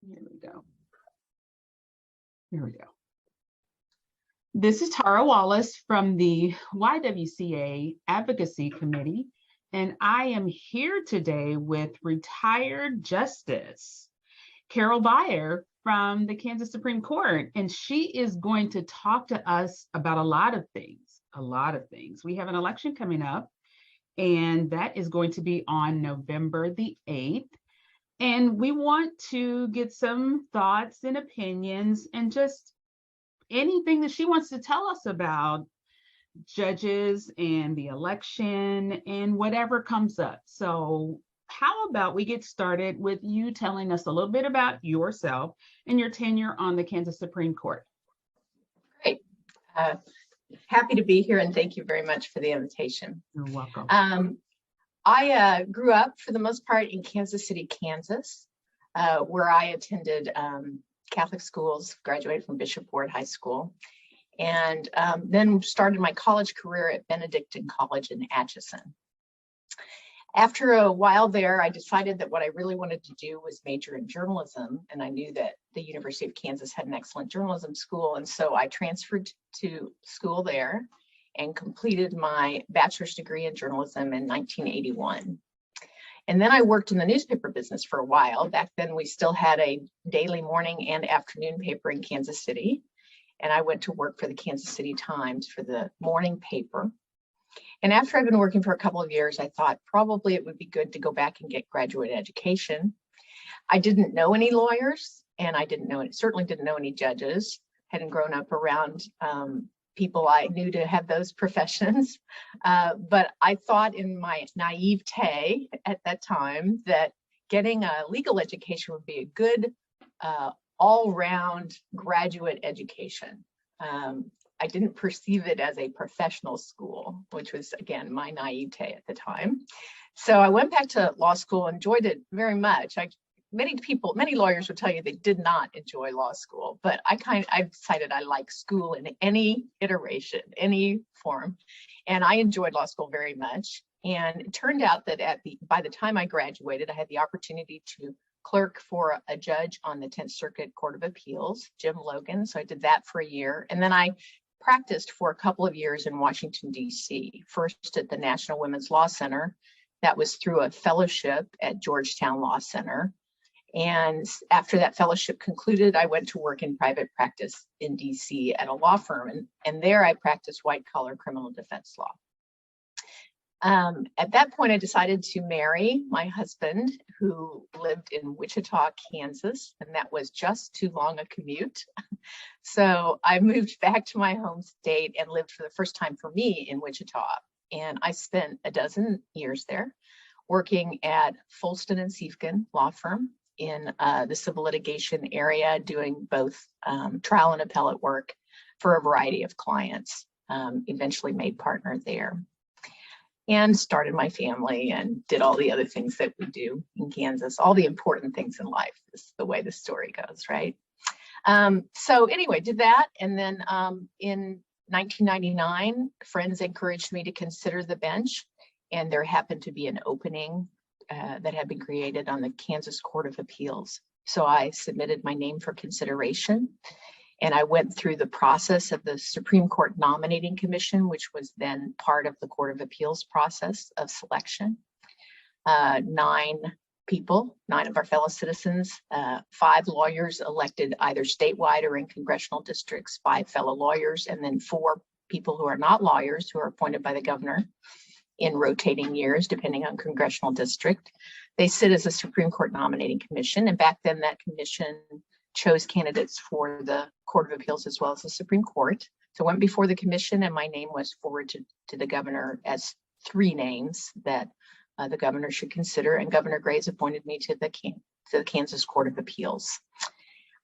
Here we go. Here we go. This is Tara Wallace from the YWCA Advocacy Committee, and I am here today with retired Justice Carol Beier from the Kansas Supreme Court, and she is going to talk to us about a lot of things. We have an election coming up, and that is going to be on November the 8th. And we want to get some thoughts and opinions and just anything that she wants to tell us about judges and the election and whatever comes up. So how about we get started with you telling us a little bit about yourself and your tenure on the Kansas Supreme Court. Great. Happy to be here, and thank you very much for the invitation. You're welcome. I grew up, for the most part, in Kansas City, Kansas, where I attended Catholic schools, graduated from Bishop Ward High School, and then started my college career at Benedictine College in Atchison. After a while there, I decided that what I really wanted to do was major in journalism, and I knew that the University of Kansas had an excellent journalism school, and so I transferred to school there and completed my bachelor's degree in journalism in 1981. And then I worked in the newspaper business for a while. Back then, we still had a daily morning and afternoon paper in Kansas City. And I went to work for the Kansas City Times for the morning paper. And after I'd been working for a couple of years, I thought probably it would be good to go back and get graduate education. I didn't know any lawyers, and I certainly didn't know any judges. Hadn't grown up around people I knew to have those professions. But I thought in my naivete at that time that getting a legal education would be a good all-round graduate education. I didn't perceive it as a professional school, which was, again, my naivete at the time. So I went back to law school, enjoyed it very much. Many lawyers would tell you they did not enjoy law school, but I decided I like school in any iteration, any form, and I enjoyed law school very much. And it turned out that by the time I graduated, I had the opportunity to clerk for a judge on the 10th Circuit Court of Appeals, Jim Logan. So I did that for a year, and then I practiced for a couple of years in Washington, D.C., first at the National Women's Law Center. That was through a fellowship at Georgetown Law Center. And after that fellowship concluded, I went to work in private practice in DC at a law firm. And there I practiced white collar criminal defense law. At that point, I decided to marry my husband, who lived in Wichita, Kansas, and that was just too long a commute. So I moved back to my home state and lived for the first time for me in Wichita. And I spent a dozen years there working at Fulston and Siefken law firm in the civil litigation area, doing both trial and appellate work for a variety of clients. Eventually made partner there and started my family and did all the other things that we do in Kansas, all the important things in life is the way the story goes, right? So anyway, did that. And then in 1999, friends encouraged me to consider the bench, and there happened to be an opening that had been created on the Kansas Court of Appeals. So I submitted my name for consideration, and I went through the process of the Supreme Court Nominating Commission, which was then part of the Court of Appeals process of selection. 9 of our fellow citizens, 5 lawyers elected either statewide or in congressional districts, 5 fellow lawyers, and then 4 people who are not lawyers who are appointed by the governor in rotating years, depending on congressional district. They sit as a Supreme Court Nominating Commission, and back then that commission chose candidates for the Court of Appeals as well as the Supreme Court. So I went before the commission, and my name was forwarded to the governor as 3 names that the governor should consider, and Governor Graves appointed me to the Kansas Court of Appeals.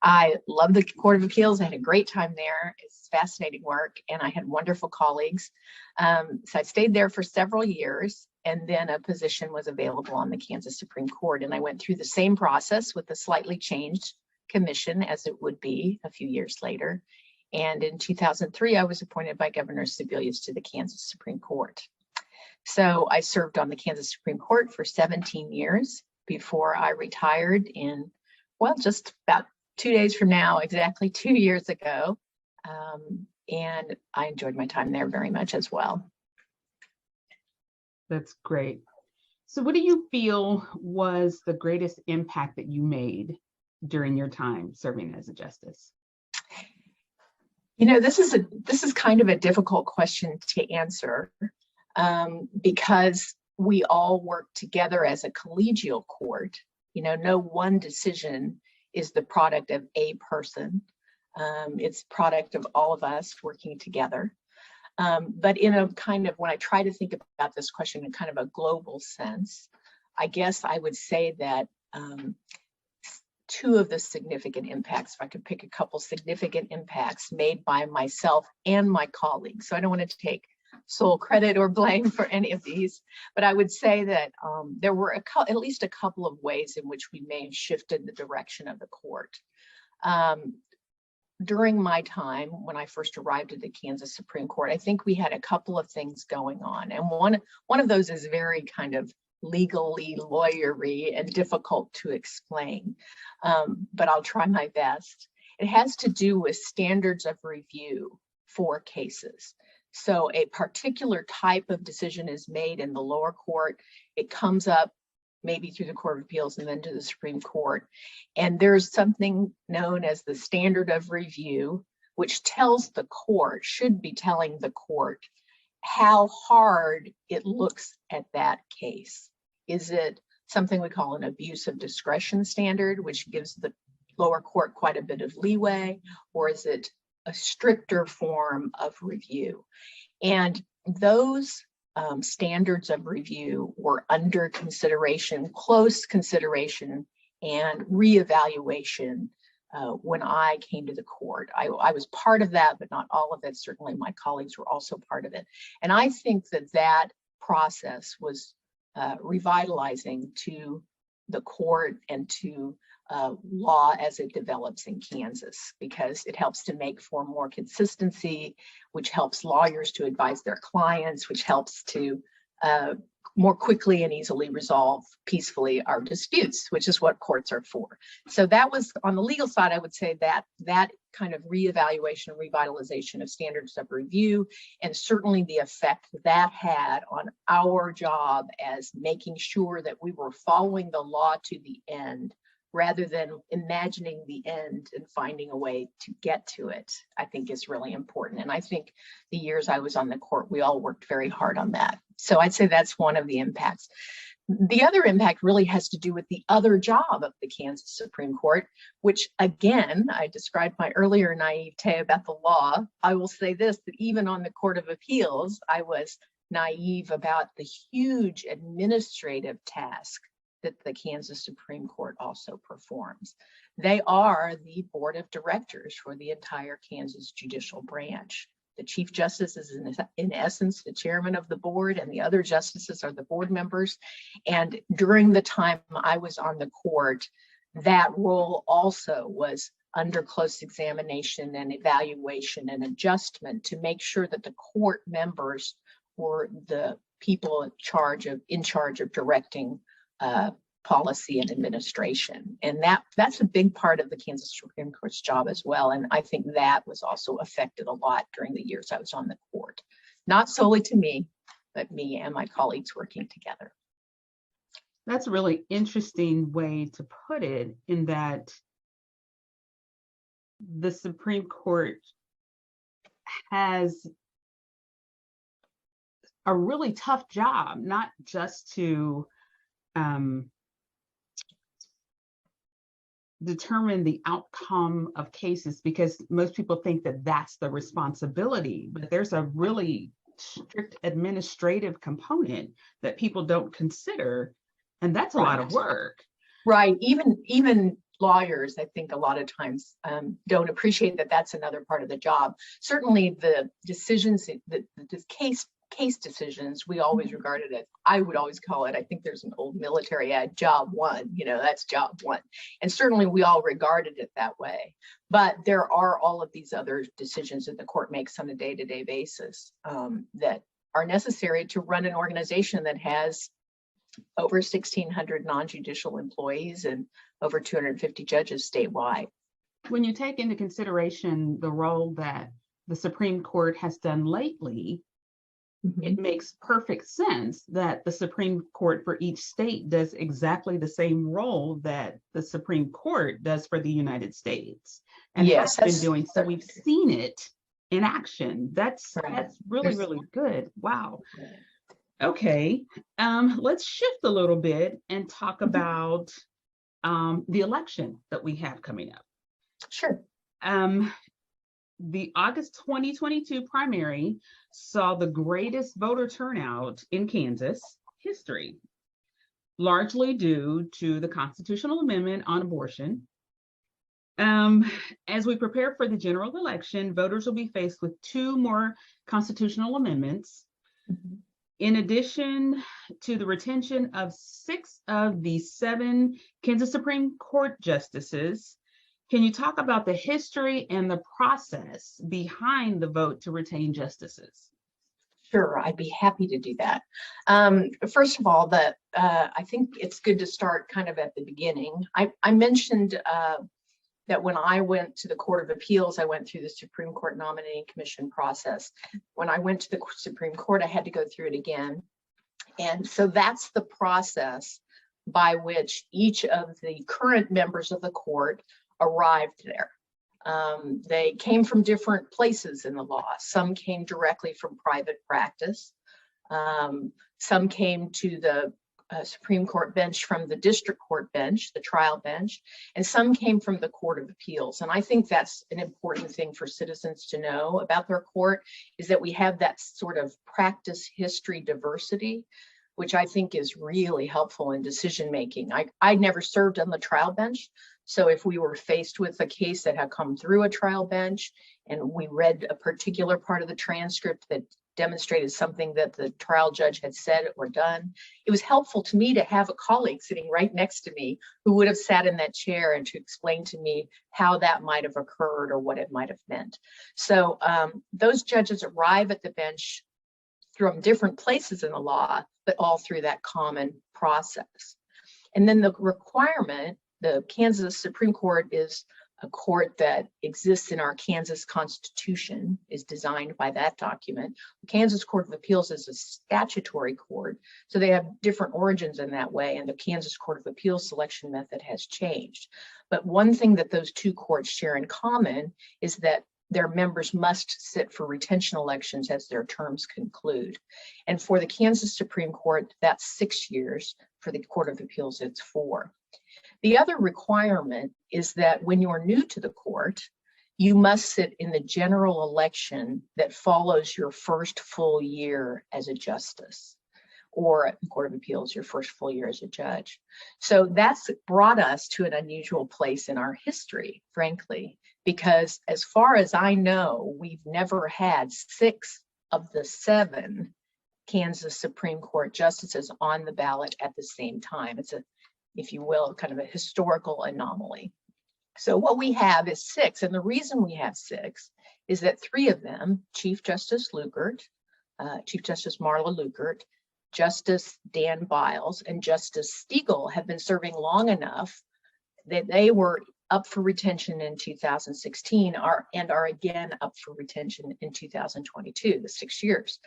I love the Court of Appeals. I had a great time there. It's fascinating work, and I had wonderful colleagues. So I stayed there for several years, and then a position was available on the Kansas Supreme Court, and I went through the same process with a slightly changed commission as it would be a few years later. And in 2003, I was appointed by Governor Sebelius to the Kansas Supreme Court. So I served on the Kansas Supreme Court for 17 years before I retired in well, just about 2 days from now, exactly 2 years ago. And I enjoyed my time there very much as well. That's great. So what do you feel was the greatest impact that you made during your time serving as a justice? You know, this is kind of a difficult question to answer because we all work together as a collegial court. You know, no one decision is the product of a person. It's product of all of us working together. But in a kind of, when I try to think about this question in kind of a global sense, I guess I would say that two of the significant impacts, if I could pick a couple significant impacts made by myself and my colleagues. So I don't want to take sole credit or blame for any of these, but I would say that there were at least a couple of ways in which we may have shifted the direction of the court. During my time, when I first arrived at the Kansas Supreme Court, I think we had a couple of things going on. And one of those is very kind of legally lawyery and difficult to explain, but I'll try my best. It has to do with standards of review for cases. So a particular type of decision is made in the lower court. It comes up maybe through the Court of Appeals and then to the Supreme Court. And there's something known as the standard of review, which tells the court, should be telling the court, how hard it looks at that case. Is it something we call an abuse of discretion standard, which gives the lower court quite a bit of leeway, or is it a stricter form of review? And those standards of review were under consideration, close consideration, and reevaluation when I came to the court. I was part of that, but not all of it. Certainly my colleagues were also part of it. And I think that process was revitalizing to the court and to law as it develops in Kansas, because it helps to make for more consistency, which helps lawyers to advise their clients, which helps to more quickly and easily resolve peacefully our disputes, which is what courts are for. So that was on the legal side. I would say that kind of reevaluation and revitalization of standards of review, and certainly the effect that had on our job as making sure that we were following the law to the end, rather than imagining the end and finding a way to get to it, I think is really important. And I think the years I was on the court, we all worked very hard on that. So I'd say that's one of the impacts. The other impact really has to do with the other job of the Kansas Supreme Court, which again, I described my earlier naivete about the law. I will say this, that even on the Court of Appeals, I was naive about the huge administrative task that the Kansas Supreme Court also performs. They are the board of directors for the entire Kansas judicial branch. The Chief Justice is in essence the chairman of the board, and the other justices are the board members. And during the time I was on the court, that role also was under close examination and evaluation and adjustment to make sure that the court members were the people in charge of directing policy and administration. And that's a big part of the Kansas Supreme Court's job as well. And I think that was also affected a lot during the years I was on the court. Not solely to me, but me and my colleagues working together. That's a really interesting way to put it, in that the Supreme Court has a really tough job, not just to determine the outcome of cases, because most people think that that's the responsibility, but there's a really strict administrative component that people don't consider, and that's a lot of work. Right. Even lawyers, I think a lot of times don't appreciate that that's another part of the job. Certainly the decisions, the case decisions, we always regarded it, I would always call it, I think there's an old military ad, job one, that's job one. And certainly we all regarded it that way. But there are all of these other decisions that the court makes on a day-to-day basis that are necessary to run an organization that has over 1,600 non-judicial employees and over 250 judges statewide. When you take into consideration the role that the Supreme Court has done lately, it makes perfect sense that the Supreme Court for each state does exactly the same role that the Supreme Court does for the United States and Yes, has been doing. So we've seen it in action. That's really, really good. Wow. Okay, let's shift a little bit and talk about the election that we have coming up. Sure. The August 2022 primary saw the greatest voter turnout in Kansas history, largely due to the constitutional amendment on abortion. As we prepare for the general election, voters will be faced with 2 more constitutional amendments. In addition to the retention of 6 of the 7 Kansas Supreme Court justices, can you talk about the history and the process behind the vote to retain justices? Sure, I'd be happy to do that. First of all, I think it's good to start kind of at the beginning. I mentioned that when I went to the Court of Appeals, I went through the Supreme Court Nominating Commission process. When I went to the Supreme Court, I had to go through it again. And so that's the process by which each of the current members of the court arrived there. They came from different places in the law. Some came directly from private practice. Some came to the Supreme Court bench from the district court bench, the trial bench, and some came from the Court of Appeals. And I think that's an important thing for citizens to know about their court, is that we have that sort of practice history diversity, which I think is really helpful in decision making. I never served on the trial bench. So if we were faced with a case that had come through a trial bench and we read a particular part of the transcript that demonstrated something that the trial judge had said or done, it was helpful to me to have a colleague sitting right next to me who would have sat in that chair and to explain to me how that might have occurred or what it might have meant. So those judges arrive at the bench from different places in the law, but all through that common process. And then the requirement, the Kansas Supreme Court is a court that exists in our Kansas Constitution, is designed by that document. The Kansas Court of Appeals is a statutory court, so they have different origins in that way, and the Kansas Court of Appeals selection method has changed. But one thing that those 2 courts share in common is that their members must sit for retention elections as their terms conclude. And for the Kansas Supreme Court, that's 6 years. For the Court of Appeals, it's 4. The other requirement is that when you're new to the court, you must sit in the general election that follows your first full year as a justice, or at the Court of Appeals, your first full year as a judge. So that's brought us to an unusual place in our history, frankly, because as far as I know, we've never had 6 of the 7 Kansas Supreme Court justices on the ballot at the same time. It's a, if you will, kind of a historical anomaly. So what we have is 6, and the reason we have 6 is that 3 of them, Chief Justice Lukert, Chief Justice Marla Lukert, Justice Dan Biles, and Justice Stegall have been serving long enough that they were up for retention in 2016 and are again up for retention in 2022, the 6 years.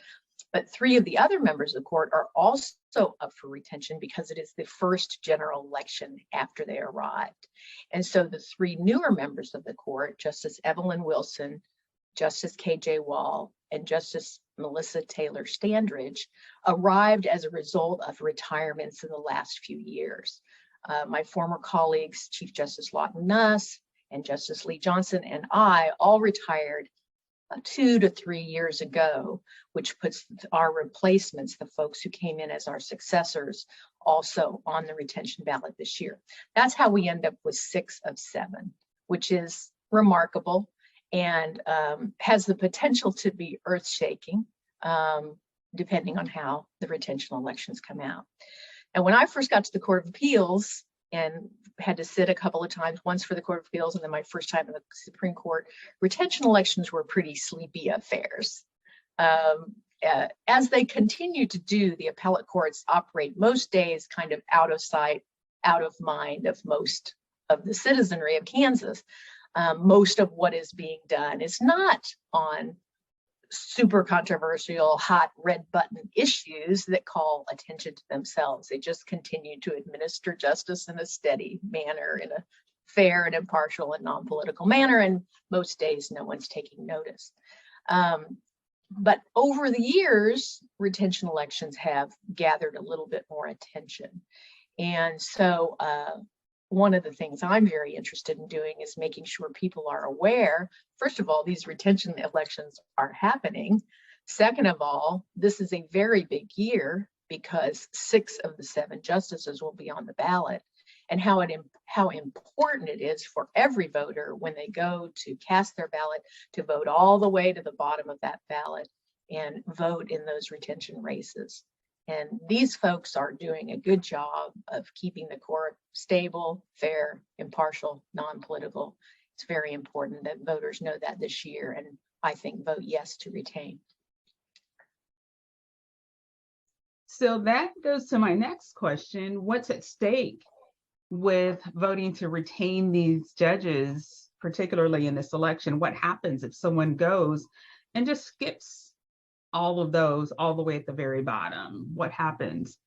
But 3 of the other members of the court are also up for retention because it is the first general election after they arrived. And so the 3 newer members of the court, Justice Evelyn Wilson, Justice KJ Wall, and Justice Melissa Taylor Standridge, arrived as a result of retirements in the last few years. My former colleagues, Chief Justice Lawton Nuss and Justice Lee Johnson and I all retired 2 to 3 years ago, which puts our replacements, the folks who came in as our successors, also on the retention ballot this year. That's how we end up with 6 of 7, which is remarkable and has the potential to be earth-shaking, depending on how the retention elections come out. And when I first got to the Court of Appeals and had to sit a couple of times, once for the Court of Appeals and then my first time in the Supreme Court, retention elections were pretty sleepy affairs. as they continue to do, the appellate courts operate most days kind of out of sight, out of mind of most of the citizenry of Kansas. Most of what is being done is not on super controversial, hot red button issues that call attention to themselves. They just continue to administer justice in a steady manner, in a fair and impartial and non-political manner. And most days, no one's taking notice. But over the years, retention elections have gathered a little bit more attention. And so one of the things I'm very interested in doing is making sure people are aware, first of all, these retention elections are happening. Second of all, this is a very big year because 6 of the 7 justices will be on the ballot, and how important it is for every voter when they go to cast their ballot to vote all the way to the bottom of that ballot and vote in those retention races. And these folks are doing a good job of keeping the court stable, fair, impartial, non-political. It's very important that voters know that this year, and I think vote yes to retain. So that goes to my next question. What's at stake with voting to retain these judges, particularly in this election? What happens if someone goes and just skips all of those all the way at the very bottom? What happens?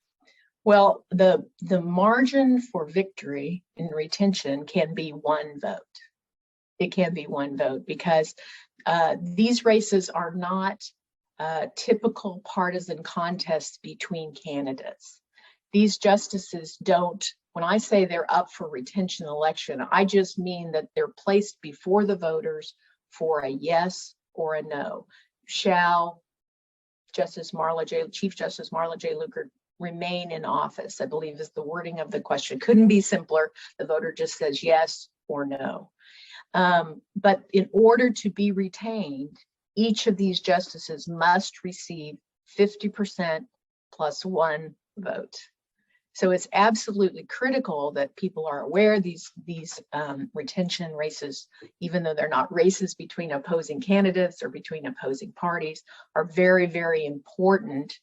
Well, the margin for victory in retention can be 1 vote. It can be 1 vote because these races are not typical partisan contests between candidates. These justices don't, when I say they're up for retention election, I just mean that they're placed before the voters for a yes or a no. Shall Chief Justice Marla J. Luker remain in office, I believe is the wording of the question. Couldn't be simpler. The voter just says yes or no. But in order to be retained, each of these justices must receive 50% plus 1 vote. So it's absolutely critical that people are aware these retention races, even though they're not races between opposing candidates or between opposing parties, are very, very important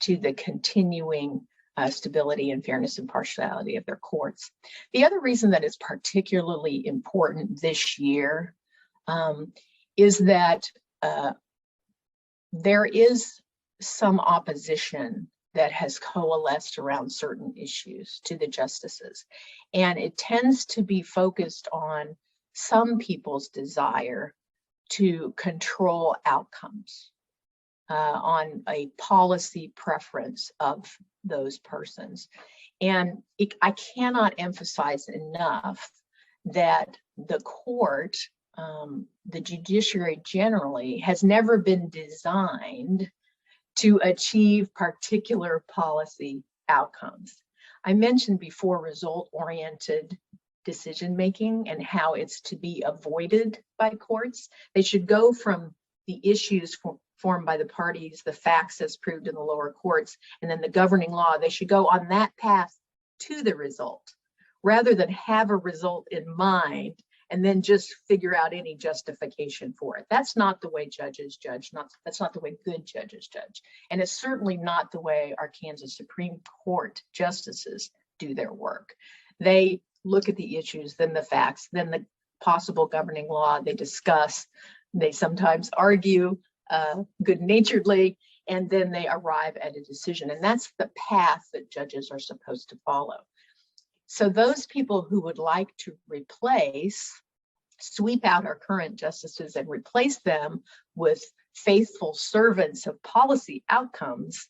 to the continuing stability and fairness and impartiality of their courts. The other reason that it's particularly important this year is that there is some opposition that has coalesced around certain issues to the justices. And it tends to be focused on some people's desire to control outcomes, on a policy preference of those persons. And I cannot emphasize enough that the court, the judiciary generally, has never been designed to achieve particular policy outcomes. I mentioned before result-oriented decision-making and how it's to be avoided by courts. They should go from the issues formed by the parties, the facts as proved in the lower courts, and then the governing law. They should go on that path to the result, rather than have a result in mind and then just figure out any justification for it. That's not the way judges judge. That's not the way good judges judge. And it's certainly not the way our Kansas Supreme Court justices do their work. They look at the issues, then the facts, then the possible governing law. They discuss, they sometimes argue good-naturedly, and then they arrive at a decision. And that's the path that judges are supposed to follow. So those people who would like to sweep out our current justices and replace them with faithful servants of policy outcomes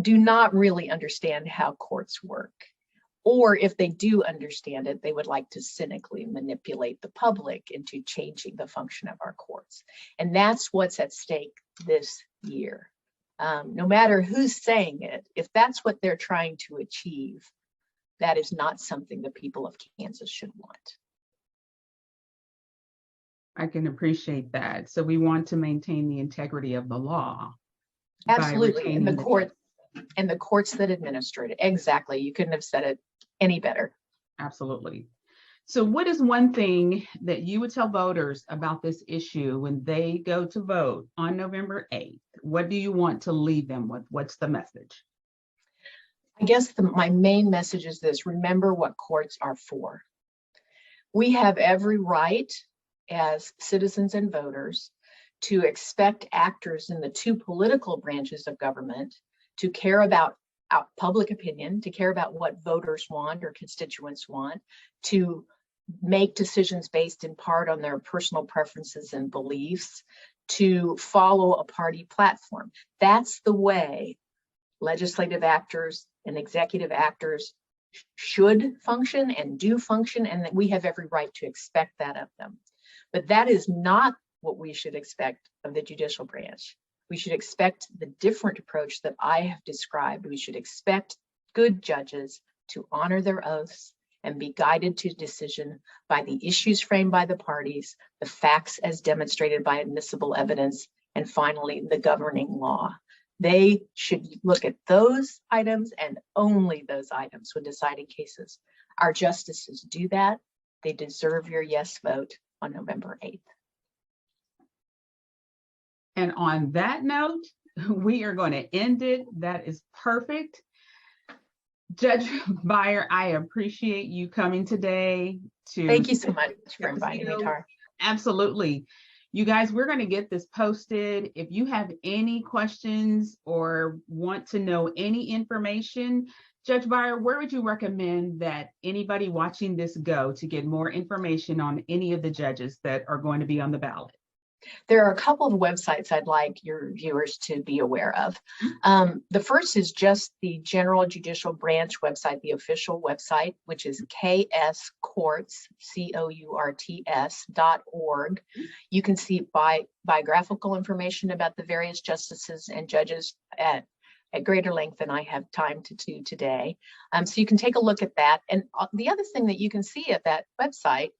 do not really understand how courts work. Or if they do understand it, they would like to cynically manipulate the public into changing the function of our courts. And that's what's at stake this year. No matter who's saying it, if that's what they're trying to achieve, that is not something the people of Kansas should want. I can appreciate that. So we want to maintain the integrity of the law. Absolutely, and the courts that administer it. Exactly, you couldn't have said it any better. Absolutely. So what is one thing that you would tell voters about this issue when they go to vote on November 8th? What do you want to leave them with? What's the message? I guess my main message is this: remember what courts are for. We have every right as citizens and voters to expect actors in the two political branches of government to care about public opinion, to care about what voters want or constituents want, to make decisions based in part on their personal preferences and beliefs, to follow a party platform. That's the way legislative actors and executive actors should function and do function, and that we have every right to expect that of them. But that is not what we should expect of the judicial branch. We should expect the different approach that I have described. We should expect good judges to honor their oaths and be guided to decision by the issues framed by the parties, the facts as demonstrated by admissible evidence, and finally, the governing law. They should look at those items and only those items when deciding cases. Our justices do that. They deserve your yes vote on November 8th. And on that note, we are going to end it. That is perfect. Judge Beier, I appreciate you coming today. Thank you so much for inviting me, Tara. Absolutely. You guys, we're going to get this posted. If you have any questions or want to know any information, Judge Beier, where would you recommend that anybody watching this go to get more information on any of the judges that are going to be on the ballot? There are a couple of websites I'd like your viewers to be aware of. The first is just the General Judicial Branch website, the official website, which is kscourts, COURTS.org. You can see biographical information about the various justices and judges at greater length than I have time to do today. So you can take a look at that. And the other thing that you can see at that website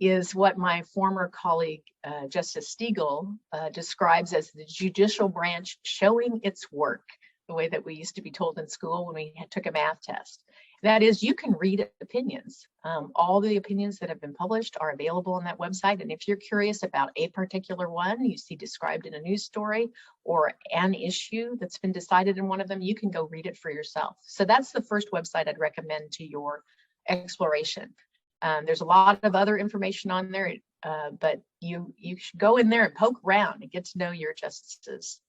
is what my former colleague, Justice Stiegel, describes as the judicial branch showing its work, the way that we used to be told in school when we took a math test. That is, you can read opinions. All the opinions that have been published are available on that website. And if you're curious about a particular one you see described in a news story or an issue that's been decided in one of them, you can go read it for yourself. So that's the first website I'd recommend to your exploration. There's a lot of other information on there, but you should go in there and poke around and get to know your justices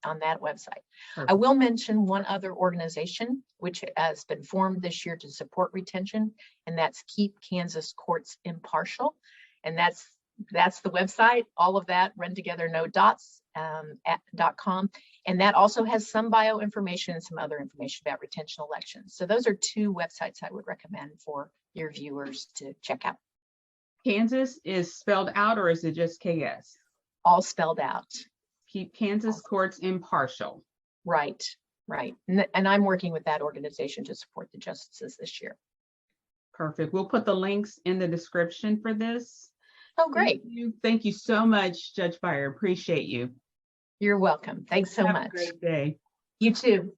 on that website. Perfect. I will mention one other organization which has been formed this year to support retention, and that's Keep Kansas Courts Impartial. And that's the website. All of that run together, no dots, .com. And that also has some bio information and some other information about retention elections. So those are two websites I would recommend for your viewers to check out. Kansas is spelled out, or is it just KS? All spelled out. Keep Kansas Courts Impartial. Right. And I'm working with that organization to support the justices this year. Perfect. We'll put the links in the description for this. Oh, great. Thank you so much, Judge Beier. Appreciate you. You're welcome. Thanks so much. Have a great day. You too.